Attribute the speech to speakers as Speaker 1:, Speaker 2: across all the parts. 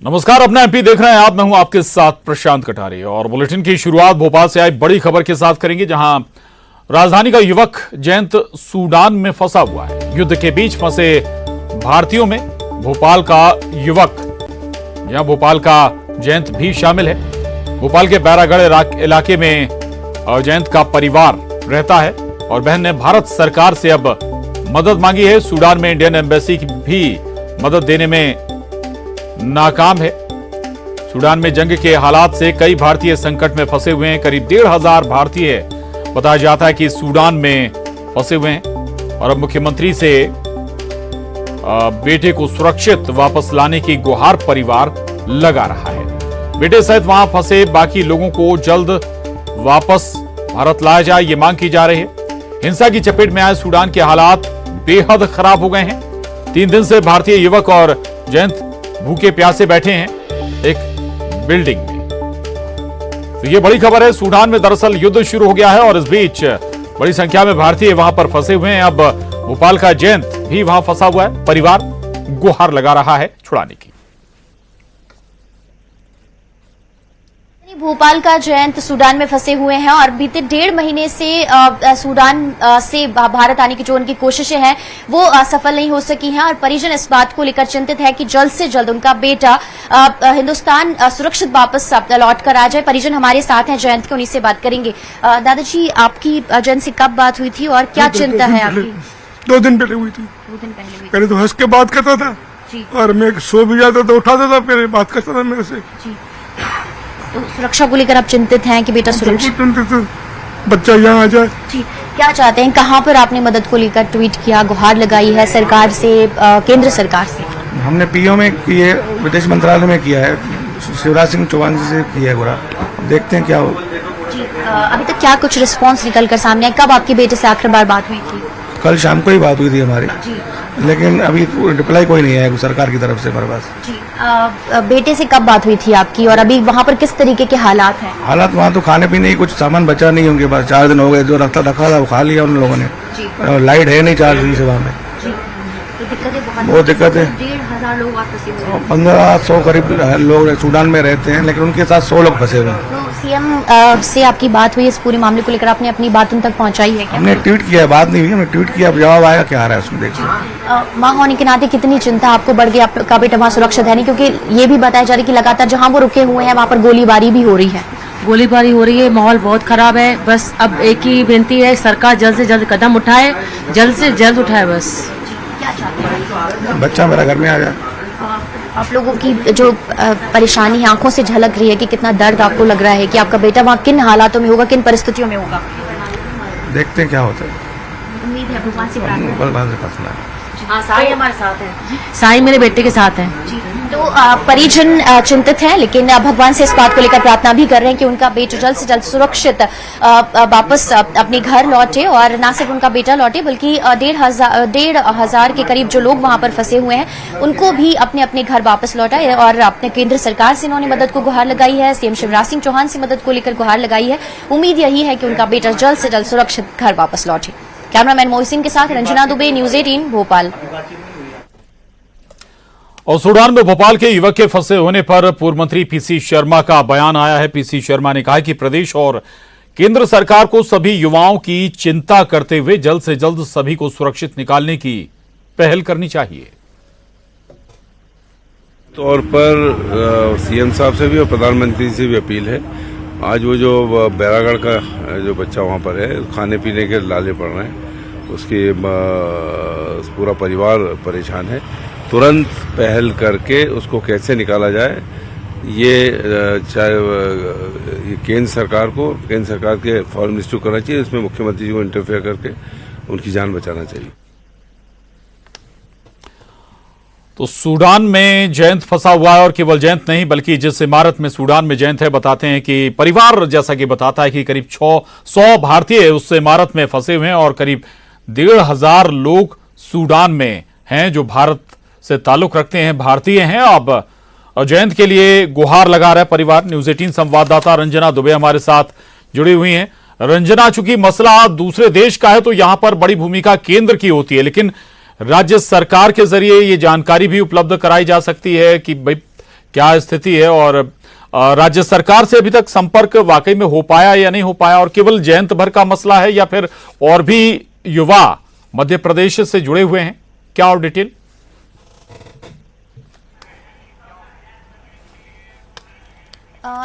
Speaker 1: नमस्कार, अपना एमपी देख रहे हैं आप। मैं हूं आपके साथ प्रशांत कटारे और बुलेटिन की शुरुआत भोपाल से आई बड़ी खबर के साथ करेंगे, जहां राजधानी का युवक जयंत सूडान में फंसा हुआ है। युद्ध के बीच फंसे भारतीयों में भोपाल का युवक, जहां भोपाल का जयंत भी शामिल है। भोपाल के बैरागढ़ इलाके में जयंत का परिवार रहता है और बहन ने भारत सरकार से अब मदद मांगी है। सूडान में इंडियन एम्बेसी भी मदद देने में नाकाम है। सूडान में जंग के हालात से कई भारतीय संकट में फंसे हुए हैं। करीब 1,500 भारतीय बताया जाता है कि सूडान में फंसे हुए हैं और अब मुख्यमंत्री से बेटे को सुरक्षित वापस लाने की गुहार परिवार लगा रहा है। बेटे सहित वहां फंसे बाकी लोगों को जल्द वापस भारत लाया जाए, ये मांग की जा रही है। हिंसा की चपेट में आए सूडान के हालात बेहद खराब हो गए हैं। 3 दिन से भारतीय युवक और जयंत भूखे प्यासे बैठे हैं एक बिल्डिंग में। तो ये बड़ी खबर है। सूडान में दरअसल युद्ध शुरू हो गया है और इस बीच बड़ी संख्या में भारतीय वहां पर फंसे हुए हैं। अब भोपाल का जयंत भी वहां फंसा हुआ है। परिवार गुहार लगा रहा है छुड़ाने की।
Speaker 2: भोपाल का जयंत सूडान में फंसे हुए हैं और बीते 1.5 महीने से सूडान से भारत आने की जो उनकी कोशिशें हैं वो सफल नहीं हो सकी हैं और परिजन इस बात को लेकर चिंतित है कि जल्द से जल्द उनका बेटा हिंदुस्तान सुरक्षित वापस लौट कर आ जाए। परिजन हमारे साथ हैं जयंत के, उन्हीं से बात करेंगे। दादाजी, आपकी जयंत से कब बात हुई थी और क्या चिंता है आपकी?
Speaker 3: 2 दिन पहले हुई थी।
Speaker 2: 2 दिन पहले हुई
Speaker 3: पहले तो हंस के बात करता था
Speaker 2: जी।
Speaker 3: और मैं सो भी जाता तो उठाता था, फिर बात करता था मेरे से।
Speaker 2: जी। तो सुरक्षा को लेकर आप चिंतित हैं कि बेटा सुरक्षित,
Speaker 3: बच्चा यहाँ आ जाए।
Speaker 2: जी। क्या चाहते हैं? कहाँ पर आपने मदद को लेकर ट्वीट किया, गुहार लगाई है सरकार से, केंद्र सरकार से?
Speaker 4: हमने पीओ में किए, विदेश मंत्रालय में किया है, शिवराज सिंह चौहान जी से किया है गुहार। देखते हैं क्या हो।
Speaker 2: जी। अभी तक क्या कुछ रिस्पांस निकल कर सामने आया? कब आपके बेटे से आखिर बार बात हुई थी?
Speaker 4: कल शाम को ही बात हुई थी हमारी,
Speaker 2: जी।
Speaker 4: लेकिन अभी रिप्लाई कोई नहीं आया सरकार की तरफ से हमारे पास।
Speaker 2: जी। बेटे से कब बात हुई थी आपकी और अभी वहाँ पर किस तरीके के हालात हैं?
Speaker 4: हालात वहाँ तो खाने पीने की कुछ सामान बचा नहीं होंगे, बस 4 दिन हो गए, जो रखा था वो खा लिया उन लोगों ने।
Speaker 2: जी।
Speaker 4: लाइट है नहीं 4 दिन से वहाँ में।
Speaker 2: जी। तो दिक्कतें
Speaker 4: बहुत दिक्कत है।
Speaker 2: 1,500 लोग वहाँ फंसे हुए हैं।
Speaker 4: 1500 करीब लोग सूडान में रहते हैं, लेकिन उनके साथ 100 लोग फंसे हुए हैं।
Speaker 2: तो सीएम से आपकी बात हुई इस पूरे मामले को लेकर? आपने अपनी बात उन तक पहुँचाई है क्या?
Speaker 4: हमने ट्वीट किया, बात नहीं हुई, हमने ट्वीट किया, अब जवाब आएगा क्या आ रहा है उसमें देखिए।
Speaker 2: माँ होने के नाते कितनी चिंता आपको बढ़ गई? आपका बेटा वहाँ सुरक्षित है नहीं, क्योंकि ये भी बताया जा रहा है कि लगातार जहाँ वो रुके हुए हैं वहाँ पर गोलीबारी भी हो रही है।
Speaker 5: गोलीबारी हो रही है, माहौल बहुत खराब है। बस अब एक ही विनती है, सरकार जल्द से जल्द कदम उठाए, जल्द से जल्द उठाए बस।
Speaker 2: क्या चाहते हैं?
Speaker 4: बच्चा मेरा घर में आ जाए।
Speaker 2: आप लोगों की जो परेशानी है आंखों से झलक रही है कि कितना दर्द आपको लग रहा है कि आपका बेटा वहाँ किन हालातों में होगा, किन परिस्थितियों में होगा।
Speaker 4: देखते हैं क्या होता है।
Speaker 2: उम्मीद है भगवान से प्रार्थना।
Speaker 4: भगवान से प्रार्थना है।
Speaker 5: हाँ, साई हमारे साथ है, साई मेरे बेटे के साथ है।
Speaker 2: तो परिजन चिंतित हैं, लेकिन भगवान से इस बात को लेकर प्रार्थना भी कर रहे हैं कि उनका बेटा जल्द से जल्द सुरक्षित वापस अपने घर लौटे और न सिर्फ उनका बेटा लौटे बल्कि 1,500 के करीब जो लोग वहां पर फंसे हुए हैं उनको भी अपने अपने घर वापस लौटाए। और अपने केंद्र सरकार से इन्होंने मदद को गुहार लगाई है, सीएम शिवराज सिंह चौहान से मदद को लेकर गुहार लगाई है। उम्मीद यही है कि उनका बेटा जल्द से जल्द सुरक्षित घर वापस लौटे। कैमरामैन मोहसिन के साथ रंजना दुबे, न्यूज 18 भोपाल।
Speaker 1: और सूडान में भोपाल के युवक के फंसे होने पर पूर्व मंत्री पीसी शर्मा का बयान आया है। पीसी शर्मा ने कहा कि प्रदेश और केंद्र सरकार को सभी युवाओं की चिंता करते हुए जल्द से जल्द सभी को सुरक्षित निकालने की पहल करनी चाहिए।
Speaker 6: तौर पर सीएम साहब से भी और प्रधानमंत्री से भी अपील है। आज वो जो बैरागढ़ का जो बच्चा वहाँ पर है, खाने पीने के लाले पड़ रहे हैं, उसके पूरा परिवार परेशान है। तुरंत पहल करके उसको कैसे निकाला जाए, ये चाहे ये केंद्र सरकार के फॉरेन मिनिस्टर को करना चाहिए। इसमें मुख्यमंत्री जी को इंटरफेयर करके उनकी जान बचाना चाहिए।
Speaker 1: तो सूडान में जयंत फंसा हुआ है और केवल जयंत नहीं बल्कि जिस इमारत में सूडान में जयंत है, बताते हैं कि परिवार जैसा कि बताता है कि करीब 100 भारतीय उस इमारत में फंसे हुए हैं और करीब 1,500 लोग सूडान में हैं जो भारत से ताल्लुक रखते हैं, भारतीय हैं। अब जयंत के लिए गुहार लगा रहा है परिवार। न्यूज 18 संवाददाता रंजना दुबे हमारे साथ जुड़ी हुई हैं। रंजना, चूंकि मसला दूसरे देश का है तो यहां पर बड़ी भूमिका केंद्र की होती है, लेकिन राज्य सरकार के जरिए ये जानकारी भी उपलब्ध कराई जा सकती है कि भाई क्या स्थिति है और राज्य सरकार से अभी तक संपर्क वाकई में हो पाया या नहीं हो पाया, और केवल जयंत भर का मसला है या फिर और भी युवा मध्य प्रदेश से जुड़े हुए हैं, क्या और डिटेल?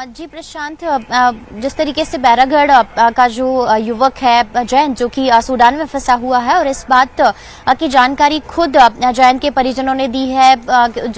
Speaker 2: जी प्रशांत, जिस तरीके से बैरागढ़ का जो युवक है जयंत, जो कि सूडान में फंसा हुआ है, और इस बात की जानकारी खुद जयंत के परिजनों ने दी है।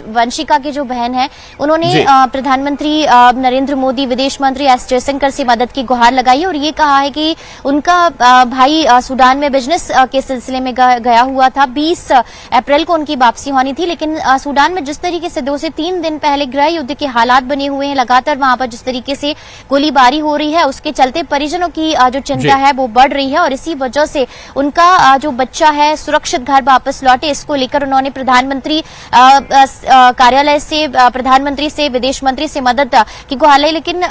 Speaker 2: वंशिका की जो बहन है उन्होंने प्रधानमंत्री नरेंद्र मोदी, विदेश मंत्री एस जयशंकर से मदद की गुहार लगाई और ये कहा है कि उनका भाई सूडान में बिजनेस के सिलसिले में गया हुआ था। 20 अप्रैल को उनकी वापसी होनी थी, लेकिन सूडान में जिस तरीके से 2 से 3 दिन पहले गृह युद्ध के हालात बने हुए हैं, लगातार वहां पर जिस तरीके से गोलीबारी हो रही है, उसके चलते परिजनों की जो चिंता है वो बढ़ रही है, और इसी वजह से उनका जो बच्चा है सुरक्षित घर वापस लौटे, इसको लेकर उन्होंने प्रधानमंत्री कार्यालय से, प्रधानमंत्री से, विदेश मंत्री से मदद की गुहार लाई। लेकिन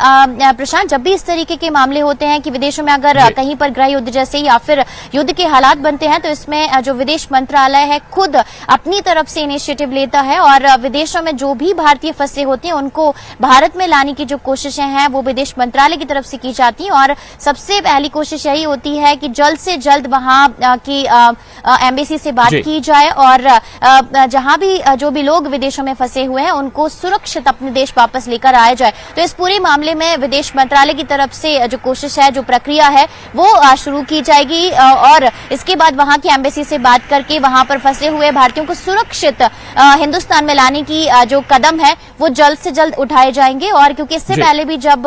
Speaker 2: प्रशांत, जब भी इस तरीके के मामले होते हैं कि विदेशों में अगर कहीं पर गृह युद्ध जैसे या फिर युद्ध के हालात बनते हैं, तो इसमें जो विदेश मंत्रालय है खुद अपनी तरफ से इनिशिएटिव लेता है, और विदेशों में जो भी भारतीय फंसे होते हैं उनको भारत में लाने की जो कोशिशें हैं वो विदेश मंत्रालय की तरफ से की जाती हैं। और सबसे पहली कोशिश यही होती है कि जल्द से जल्द वहां की एम्बेसी से बात की जाए, और जहां भी जो भी लोग विदेशों में फंसे हुए हैं उनको सुरक्षित अपने देश वापस लेकर आया जाए। तो इस पूरे मामले में विदेश मंत्रालय की तरफ से जो कोशिश है, जो प्रक्रिया है, वो शुरू की जाएगी, और इसके बाद वहां की एम्बेसी से बात करके वहां पर फंसे हुए भारतीयों को सुरक्षित हिंदुस्तान में लाने की जो कदम है वो जल्द से जल्द उठाए जाएंगे। और क्योंकि इससे पहले भी जब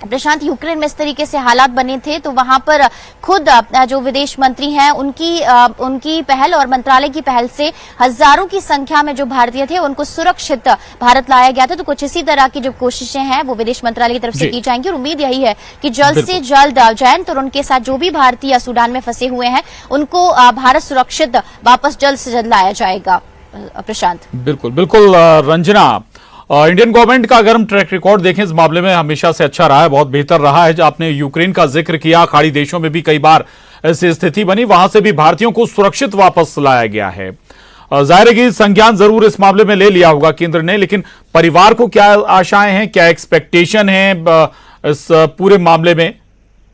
Speaker 2: प्रशांत यूक्रेन में इस तरीके से हालात बने थे, तो वहां पर खुद जो विदेश मंत्री हैं उनकी पहल और मंत्रालय की पहल से हजारों की संख्या में जो भारतीय थे उनको सुरक्षित भारत लाया गया था। तो कुछ इसी तरह की जो कोशिशें हैं वो विदेश मंत्रालय की तरफ से की जाएंगी, और उम्मीद यही है कि जल्द से जल्द जयंत और उनके साथ जो भी भारतीय सूडान में फंसे हुए हैं उनको भारत सुरक्षित वापस जल्द से जल्द लाया जाएगा। प्रशांत,
Speaker 1: बिल्कुल बिल्कुल। रंजना, इंडियन गवर्नमेंट का अगर हम ट्रैक रिकॉर्ड देखें इस मामले में हमेशा से अच्छा रहा है, बहुत बेहतर रहा है। आपने यूक्रेन का जिक्र किया, खाड़ी देशों में भी कई बार ऐसी स्थिति बनी, वहां से भी भारतीयों को सुरक्षित वापस लाया गया है। जाहिर है कि संज्ञान जरूर इस मामले में ले लिया होगा केंद्र ने, लेकिन परिवार को क्या आशाएं हैं, क्या एक्सपेक्टेशन है इस पूरे मामले में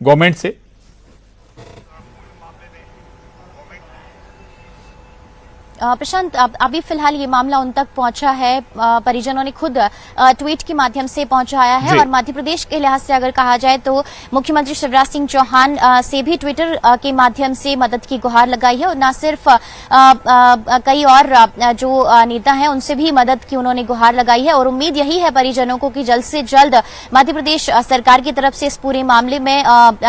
Speaker 1: गवर्नमेंट से?
Speaker 2: प्रशांत, अभी फिलहाल ये मामला उन तक पहुंचा है, परिजनों ने खुद ट्वीट के माध्यम से पहुंचाया है, और मध्य प्रदेश के लिहाज से अगर कहा जाए तो मुख्यमंत्री शिवराज सिंह चौहान से भी ट्विटर के माध्यम से मदद की गुहार लगाई है, और न सिर्फ कई और जो नेता हैं उनसे भी मदद की उन्होंने गुहार लगाई है। और उम्मीद यही है परिजनों को कि जल्द से जल्द मध्य प्रदेश सरकार की तरफ से इस पूरे मामले में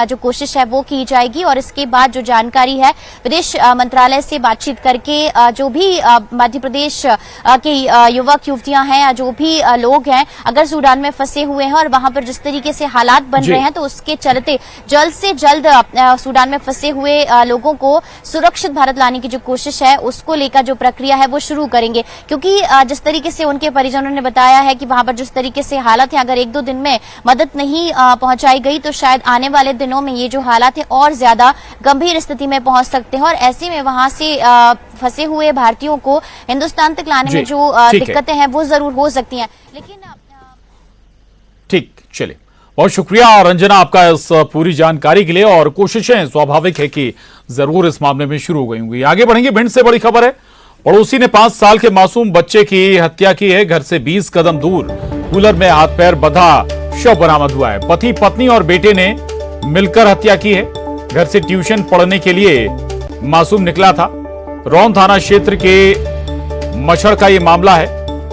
Speaker 2: जो कोशिश है वो की जाएगी, और इसके बाद जो जानकारी है विदेश मंत्रालय से बातचीत करके जो भी मध्य प्रदेश के युवक युवतियां हैं या जो भी लोग हैं अगर सूडान में फंसे हुए हैं और वहां पर जिस तरीके से हालात बन रहे हैं, तो उसके चलते जल्द से जल्द सूडान में फंसे हुए लोगों को सुरक्षित भारत लाने की जो कोशिश है उसको लेकर जो प्रक्रिया है वो शुरू करेंगे। क्योंकि जिस तरीके से उनके परिजनों ने बताया है कि वहां पर जिस तरीके से हालात है, अगर 1-2 दिन में मदद नहीं पहुंचाई गई तो शायद आने वाले दिनों में ये जो हालात है और ज्यादा गंभीर स्थिति में पहुंच सकते हैं, और ऐसे में वहां से फंसे हुए भारतीयों को हिंदुस्तान तक लाने में जो दिक्कतें हैं वो जरूर हो सकती हैं। लेकिन
Speaker 1: ठीक, चलिए, बहुत शुक्रिया रंजना आपका इस पूरी जानकारी के लिए, और कोशिशें स्वाभाविक है कि जरूर इस मामले में शुरू हो गई होंगी। आगे बढ़ेंगे, भिंड से बड़ी खबर है, पड़ोसी ने 5 साल के मासूम बच्चे की हत्या की है। घर से 20 कदम दूर कूलर में हाथ पैर बंधा शव बरामद हुआ है। पति, पत्नी और बेटे ने मिलकर हत्या की है। घर से ट्यूशन पढ़ने के लिए मासूम निकला था। रौन थाना क्षेत्र के मछड़ का ये मामला है।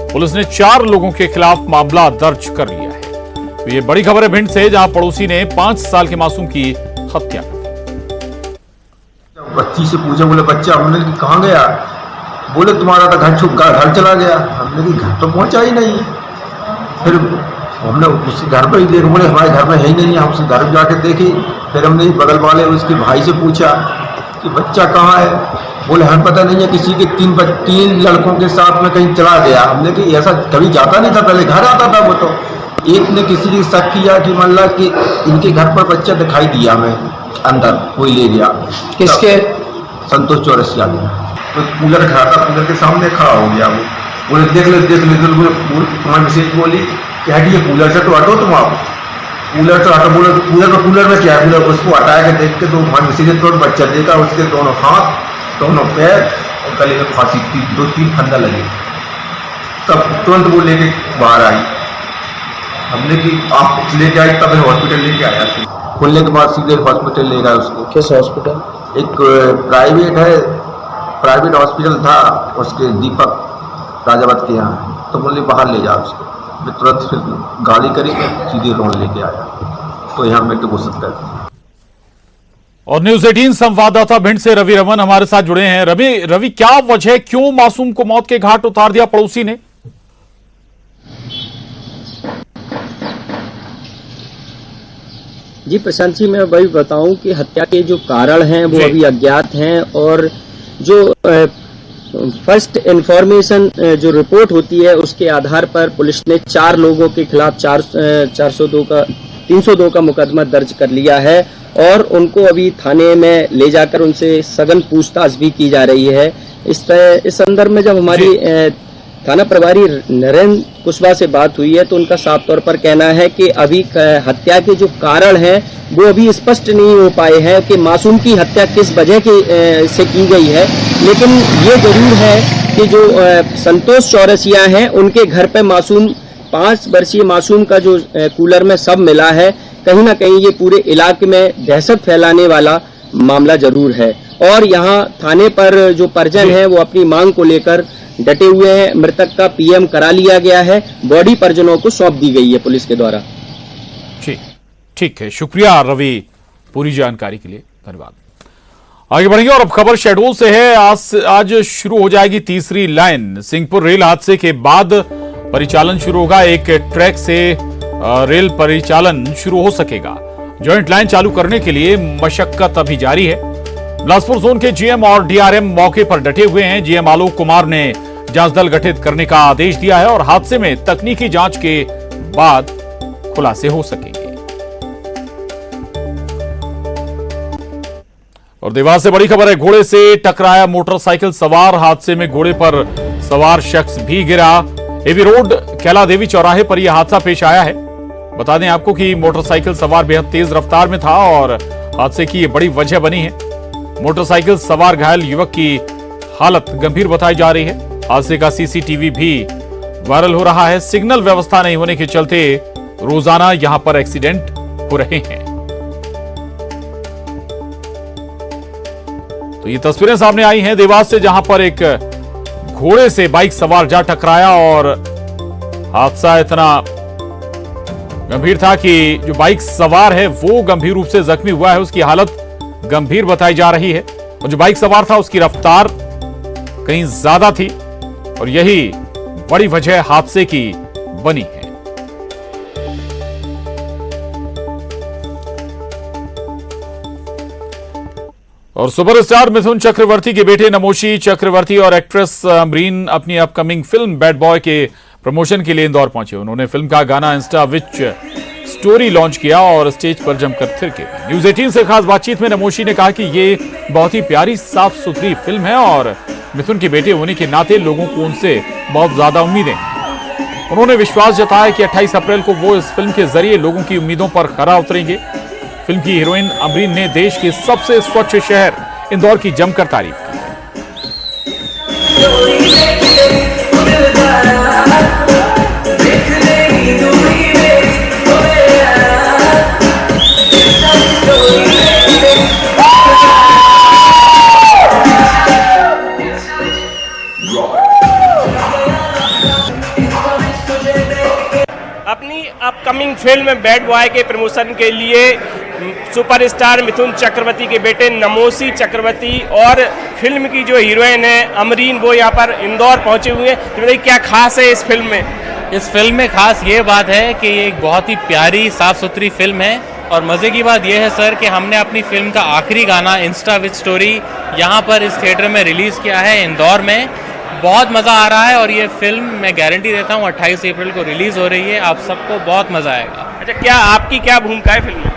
Speaker 1: पुलिस ने 4 लोगों के खिलाफ मामला दर्ज कर लिया है। तो ये बड़ी खबर है भिंड से, जहां पड़ोसी ने 5 साल के मासूम की हत्या।
Speaker 7: बच्ची से पूछा, बोले बच्चा, हमने कहाँ गया? बोले तुम्हारा तो घर चला गया। हमने कि घर तो पहुंचा ही नहीं। फिर हमने उस घर पर ही देखा, बोले हमारे घर में है ही नहीं। हम उस घर में जाके देखे, फिर हमने बगल वाले उसके भाई से पूछा कि बच्चा कहाँ है? बोले हमें पता नहीं है, किसी के 3 लड़कों के साथ में कहीं चला गया। हमने कि ऐसा कभी जाता नहीं था, पहले घर आता था वो। तो एक ने किसी ने शक किया कि मतलब कि इनके घर पर बच्चा दिखाई दिया, हमें अंदर कोई ले गया। किसके? संतोष चौरसिया ने। तो कूलर खड़ा था, कूलर के सामने खड़ा हो गया वो। बोले देख ले तो बोले तुम्हारी मिसेज बोली कि हटिए कूलर से तो हटो तुम आप, कूलर से हटो। बोले कूलर में क्या है, कूलर उसको हटाया के देख के तो तुम्हारी मिसेज तो बच्चा देखा, उसके दोनों हाथ दोनों पैर और गले में फांसी 2-3 फंदा लगे। तब तुरंत वो लेके बाहर आई, हमने कि आप लेके आई, तब हॉस्पिटल लेके आया। खुलने के बाद सीधे हॉस्पिटल ले गया उसको।
Speaker 8: किस हॉस्पिटल?
Speaker 7: एक प्राइवेट हॉस्पिटल था उसके, दीपक राजावत के यहाँ। तो बोले बाहर ले जाओ उसको। मैं तुरंत फिर गाड़ी करी, सीधे रोड लेके आया, तो यहाँ मेरे को सकता है।
Speaker 1: और न्यूज 18 संवाददाता भिंड से रवि रमन हमारे साथ जुड़े हैं। रवि, क्या वजह, क्यों मासूम को मौत के घाट उतार दिया पड़ोसी ने?
Speaker 8: जी प्रशांत जी, मैं वही बताऊं कि हत्या के जो कारण हैं वो अभी अज्ञात हैं, और जो फर्स्ट इंफॉर्मेशन जो रिपोर्ट होती है उसके आधार पर पुलिस ने 4 लोगों के खिलाफ 302 का मुकदमा दर्ज कर लिया है, और उनको अभी थाने में ले जाकर उनसे सघन पूछताछ भी की जा रही है। इस संदर्भ में जब हमारी थाना प्रभारी नरेंद्र कुशवाहा से बात हुई है तो उनका साफ तौर पर कहना है कि अभी हत्या के जो कारण हैं वो अभी स्पष्ट नहीं हो पाए हैं कि मासूम की हत्या किस वजह से की गई है। लेकिन ये जरूर है कि जो संतोष चौरसिया हैं उनके घर पे मासूम 5 वर्षीय मासूम का जो कूलर में शव मिला है, कहीं ना कहीं ये पूरे इलाके में दहशत फैलाने वाला मामला जरूर है। और यहाँ थाने पर जो परिजन है वो अपनी मांग को लेकर डटे हुए हैं। मृतक का पीएम करा लिया गया है, बॉडी परिजनों को सौंप दी गई है पुलिस के द्वारा।
Speaker 1: ठीक है, शुक्रिया रवि पूरी जानकारी के लिए, धन्यवाद। आगे बढ़ेंगे और अब खबर शहडोल से है। आज शुरू हो जाएगी तीसरी लाइन। सिंहपुर रेल हादसे के बाद परिचालन शुरू होगा। एक ट्रैक से रेल परिचालन शुरू हो सकेगा। जॉइंट लाइन चालू करने के लिए मशक्कत अभी जारी है। बिलासपुर जोन के जीएम और डीआरएम मौके पर डटे हुए हैं। जीएम आलोक कुमार ने जांच दल गठित करने का आदेश दिया है और हादसे में तकनीकी जांच के बाद खुलासे हो सकेंगे। और देवास से बड़ी खबर है। घोड़े से टकराया मोटरसाइकिल सवार। हादसे में घोड़े पर सवार शख्स भी गिरा। एवी रोड कैला देवी चौराहे पर यह हादसा पेश आया है। बता दें आपको कि मोटरसाइकिल सवार बेहद तेज रफ्तार में था और हादसे की यह बड़ी वजह बनी है। मोटरसाइकिल सवार घायल युवक की हालत गंभीर बताई जा रही है। हादसे का सीसीटीवी भी वायरल हो रहा है। सिग्नल व्यवस्था नहीं होने के चलते रोजाना यहां पर एक्सीडेंट हो रहे हैं। तो ये तस्वीरें सामने आई हैं देवास से, जहां पर एक घोड़े से बाइक सवार जा टकराया और हादसा इतना गंभीर था कि जो बाइक सवार है वो गंभीर रूप से जख्मी हुआ है। उसकी हालत गंभीर बताई जा रही है और जो बाइक सवार था उसकी रफ्तार कहीं ज्यादा थी और यही बड़ी वजह हादसे की बनी है। और सुपरस्टार मिथुन चक्रवर्ती के बेटे नमोशी चक्रवर्ती और एक्ट्रेस अमरीन अपनी अपकमिंग फिल्म बैड बॉय के प्रमोशन के लिए इंदौर पहुंचे। उन्होंने फिल्म का गाना इंस्टा विच स्टोरी लॉन्च किया और स्टेज पर जमकर थिरके। न्यूज 18 से खास बातचीत में नमोशी ने कहा कि ये बहुत ही प्यारी साफ सुथरी फिल्म है और मिथुन के बेटे होने के नाते लोगों को उनसे बहुत ज्यादा उम्मीदें हैं। उन्होंने विश्वास जताया कि 28 अप्रैल को वो इस फिल्म के जरिए लोगों की उम्मीदों पर खरा उतरेंगे। फिल्म की हीरोइन अमरीन ने देश के सबसे स्वच्छ शहर इंदौर की जमकर तारीफ की।
Speaker 9: अपनी अपकमिंग फिल्म बैड बॉय के प्रमोशन के लिए सुपरस्टार मिथुन चक्रवर्ती के बेटे नमोशी चक्रवर्ती और फिल्म की जो हीरोइन है अमरीन वो यहाँ पर इंदौर पहुंचे हुए हैं। तो क्या खास है इस फिल्म में?
Speaker 10: इस फिल्म में खास ये बात है कि ये एक बहुत ही प्यारी साफ सुथरी फिल्म है और मज़े की बात यह है सर कि हमने अपनी फिल्म का आखिरी गाना इंस्टा विच स्टोरी यहाँ पर इस थिएटर में रिलीज़ किया है इंदौर में। बहुत मज़ा आ रहा है और ये फिल्म मैं गारंटी देता हूँ 28 अप्रैल को रिलीज़ हो रही है। आप सबको बहुत मज़ा आएगा।
Speaker 9: अच्छा, क्या आपकी क्या भूमिका है फिल्म में?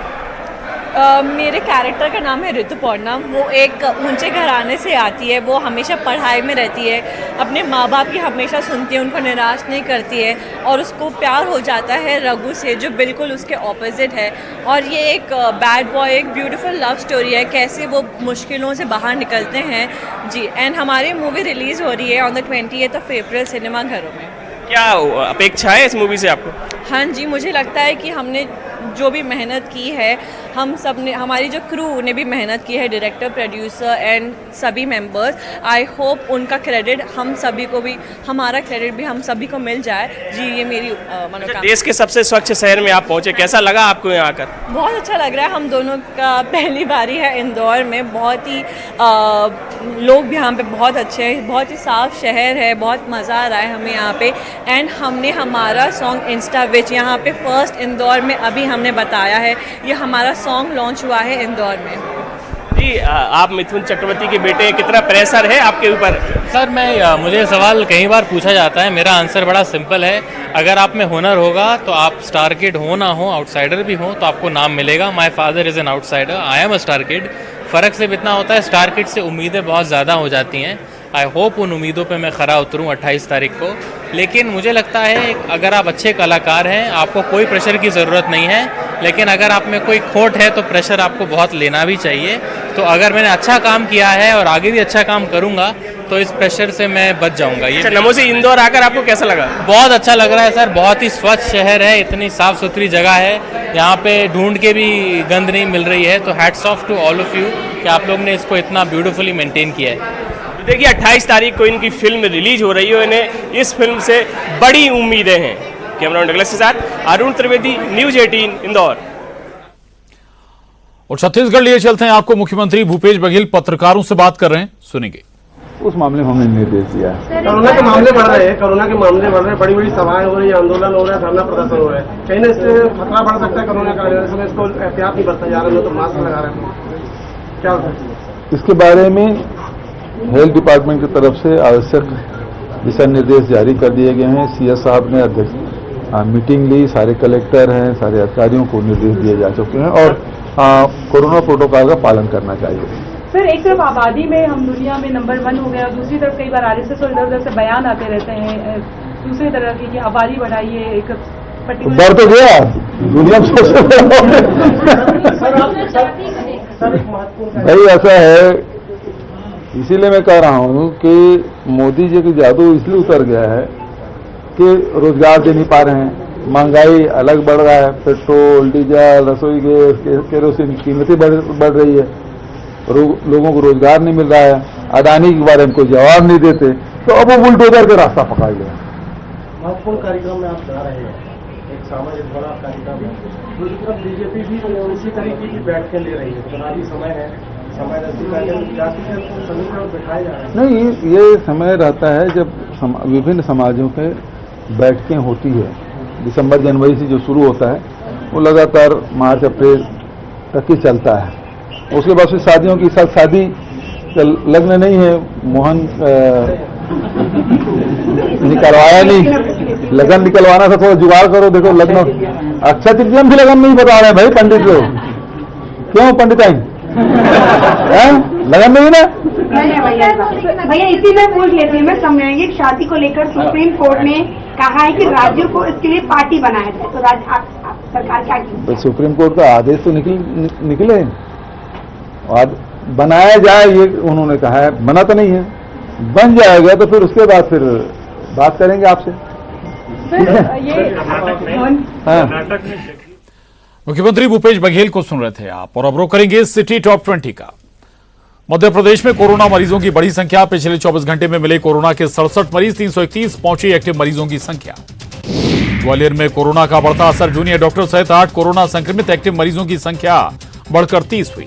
Speaker 11: मेरे कैरेक्टर का नाम है ऋतुपर्णा। वो एक ऊंचे घराने से आती है, वो हमेशा पढ़ाई में रहती है, अपने माँ बाप की हमेशा सुनती है, उनको निराश नहीं करती है और उसको प्यार हो जाता है रघु से जो बिल्कुल उसके ऑपोजिट है। और ये एक बैड बॉय, एक ब्यूटीफुल लव स्टोरी है, कैसे वो मुश्किलों से बाहर निकलते हैं जी। एंड हमारी मूवी रिलीज़ हो रही है on the 20th of April सिनेमाघरों में।
Speaker 9: क्या अपेक्षा है इस मूवी से आपको?
Speaker 11: हाँ जी, मुझे लगता है कि हमने जो भी मेहनत की है, हम सब ने, हमारी जो क्रू ने भी मेहनत की है, डायरेक्टर, प्रोड्यूसर एंड सभी मेंबर्स, आई होप उनका क्रेडिट हम सभी को भी, हमारा क्रेडिट भी हम सभी को मिल जाए जी। ये मेरी मनोकामना।
Speaker 9: देश के सबसे स्वच्छ शहर में आप पहुंचे, कैसा लगा आपको यहाँ आकर?
Speaker 11: बहुत अच्छा लग रहा है। हम दोनों का पहली बारी है इंदौर में। बहुत ही लोग भी यहाँ पे बहुत अच्छे हैं, बहुत ही साफ़ शहर है, बहुत मज़ा आ रहा है हमें यहाँ पे। एंड हमने हमारा सॉन्ग इंस्टा विच यहाँ पे फर्स्ट इंदौर में अभी हमने बताया है, ये हमारा सॉन्ग लॉन्च हुआ है इंदौर में
Speaker 9: जी। आप मिथुन चक्रवर्ती के बेटे, कितना प्रेशर है आपके ऊपर?
Speaker 10: सर मुझे सवाल कई बार पूछा जाता है, मेरा आंसर बड़ा सिंपल है। अगर आप में हुनर होगा तो आप स्टार किड हो ना हो, आउटसाइडर भी हो, तो आपको नाम मिलेगा। My father is an outsider, I am a star kid. फ़र्क सिर्फ इतना होता है, स्टार किड से उम्मीदें बहुत ज़्यादा हो जाती हैं। आई होप उन उम्मीदों पे मैं खरा उतरूँ 28 तारीख को। लेकिन मुझे लगता है अगर आप अच्छे कलाकार हैं, आपको कोई प्रेशर की ज़रूरत नहीं है। लेकिन अगर आप में कोई खोट है तो प्रेशर आपको बहुत लेना भी चाहिए। तो अगर मैंने अच्छा काम किया है और आगे भी अच्छा काम करूँगा तो इस प्रेशर से मैं बच जाऊँगा। ये
Speaker 9: नमोसी इंदौर आकर आपको कैसा लगा?
Speaker 10: बहुत अच्छा लग रहा है सर, बहुत ही स्वच्छ शहर है, इतनी साफ़ सुथरी जगह है, यहाँ पे ढूंढ के भी गंद नहीं मिल रही है। तो hats off to all of you कि आप लोग ने इसको इतना ब्यूटीफुली मेंटेन किया है।
Speaker 9: देखिए 28 तारीख को इनकी फिल्म रिलीज हो रही है, इन्हें इस फिल्म से बड़ी उम्मीदें हैं। कैमरामैन डगलस के साथ अरुण त्रिवेदी, न्यूज 18 इंदौर।
Speaker 1: और छत्तीसगढ़ लिए चलते हैं आपको। मुख्यमंत्री भूपेश बघेल पत्रकारों से बात कर रहे हैं, सुनेंगे।
Speaker 12: उस मामले में हमने निर्देश दिया है।
Speaker 13: कोरोना के मामले बढ़ रहे हैं, कोरोना के मामले बढ़ रहे हैं, बड़ी बड़ी सभाएं हो रही है, आंदोलन हो रहा है, धरना प्रदर्शन हो रहा है, कहीं ना इससे खतरा बढ़ सकता है। कोरोना का समय इसको एहतियात नहीं बरता जा रहा है, तो मास्क लगा रहे हैं, क्या होता है?
Speaker 12: इसके बारे में हेल्थ डिपार्टमेंट की तरफ से आवश्यक दिशा निर्देश जारी कर दिए गए हैं। सीएस साहब ने मीटिंग ली, सारे कलेक्टर हैं, सारे अधिकारियों को निर्देश दिए जा चुके हैं और कोरोना प्रोटोकॉल का पालन करना चाहिए।
Speaker 14: सर, एक तरफ आबादी में हम दुनिया में नंबर 1 हो गए और दूसरी तरफ कई बार आरएसएस और इधर उधर से बयान आते रहते हैं दूसरी तरह की कि आबादी बढ़ाइए, एक पर्टिकुलर
Speaker 12: बढ़ तो गया दुनिया में सबसे भाई ऐसा है। इसीलिए मैं कह रहा हूं कि मोदी जी की जादू इसलिए उतर गया है कि रोजगार दे नहीं पा रहे हैं, महंगाई अलग बढ़ रहा है, पेट्रोल, डीजल, रसोई गैस, केरोसिन की कीमतें बढ़ रही है, लोगों को रोजगार नहीं मिल रहा है, अडानी के बारे में कोई जवाब नहीं देते, तो अब वो बुलडोजर के रास्ता पकड़ लिया।
Speaker 13: महत्वपूर्ण कार्यक्रम में आप जा रहे हैं, एक सामाजिक बड़ा कार्यक्रम है, दूसरी तरफ बीजेपी भी उसी तरीके की बैठकें ले रही है। चुनावी समय है, समय समीकरण बिठाए जा रहे हैं।
Speaker 12: नहीं, ये समय रहता है जब विभिन्न समाजों के बैठकें होती है। दिसंबर जनवरी से जो शुरू होता है वो लगातार मार्च अप्रैल तक ही चलता है। उसके बाद फिर शादियों की साथ शादी लग्न नहीं है, मोहन निकलवाया नहीं, लगन निकलवाना था, थोड़ा जुगाड़ करो। देखो लग्न अच्छा तृतीय भी लगन नहीं बता रहे हैं भाई पंडित लोग, क्यों पंडिताई लगन नहीं ना
Speaker 15: भैया। इसी में पूछ लेती हूँ मैं, समझाएंगे शादी को लेकर सुप्रीम कोर्ट ने कहा है कि राज्यों को इसके लिए पार्टी बनाया जाए, तो सरकार क्या की?
Speaker 12: सुप्रीम कोर्ट का आदेश तो निकले और बनाया जाए, ये उन्होंने कहा है, बना तो नहीं है, बन जाएगा तो फिर उसके बाद फिर बात करेंगे आपसे।
Speaker 1: मुख्यमंत्री भूपेश बघेल को सुन रहे थे आप, और अब रुक करेंगे सिटी टॉप 20 का। मध्य प्रदेश में कोरोना मरीजों की बड़ी संख्या, पिछले 24 घंटे में मिले कोरोना के 67 मरीज, 331 पहुंची एक्टिव मरीजों की संख्या। ग्वालियर में कोरोना का बढ़ता असर, जूनियर डॉक्टर सहित 8 कोरोना संक्रमित, एक्टिव मरीजों की संख्या बढ़कर 30 हुई।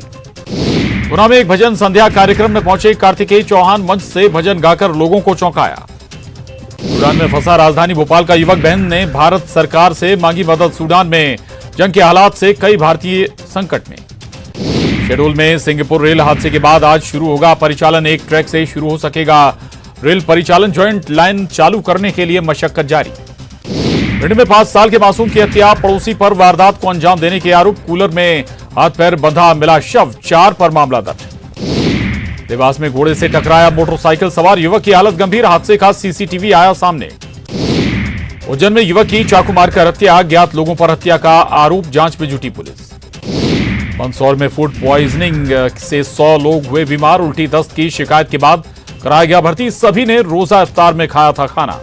Speaker 1: गुना में एक भजन संध्या कार्यक्रम में पहुंचे कार्तिकेय चौहान, मंच से भजन गाकर लोगों को चौंकाया। सूडान में फंसा राजधानी भोपाल का युवक, बहन ने भारत सरकार से मांगी मदद। सूडान में जंग के हालात से कई भारतीय संकट में। शेड्यूल में सिंगापुर रेल हादसे के बाद आज शुरू होगा परिचालन, एक ट्रैक से शुरू हो सकेगा रेल परिचालन। ज्वाइंट लाइन चालू करने के लिए मशक्कत जारी। भिंड में 5 साल के मासूम की हत्या, पड़ोसी पर वारदात को अंजाम देने के आरोप। कूलर में हाथ पैर बंधा मिला शव, 4 पर मामला दर्ज। देवास में घोड़े से टकराया मोटरसाइकिल सवार युवक की हालत गंभीर, हादसे का सीसीटीवी आया सामने। उज्जैन में युवक की चाकू मारकर हत्या, अज्ञात लोगों पर हत्या का आरोप, जांच में जुटी पुलिस। मंदसौर में फूड प्वाइजनिंग से 100 लोग हुए बीमार, उल्टी दस्त की शिकायत के बाद कराया गया भर्ती, सभी ने रोजा इफ्तार में खाया था खाना।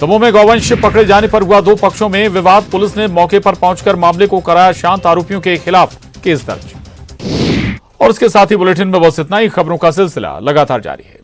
Speaker 1: दमोह में गौवंश पकड़े जाने पर हुआ 2 पक्षों में विवाद, पुलिस ने मौके पर पहुंचकर मामले को कराया शांत, आरोपियों के खिलाफ केस दर्ज। और इसके साथ ही बुलेटिन में बस इतना ही। खबरों का सिलसिला लगातार जारी है।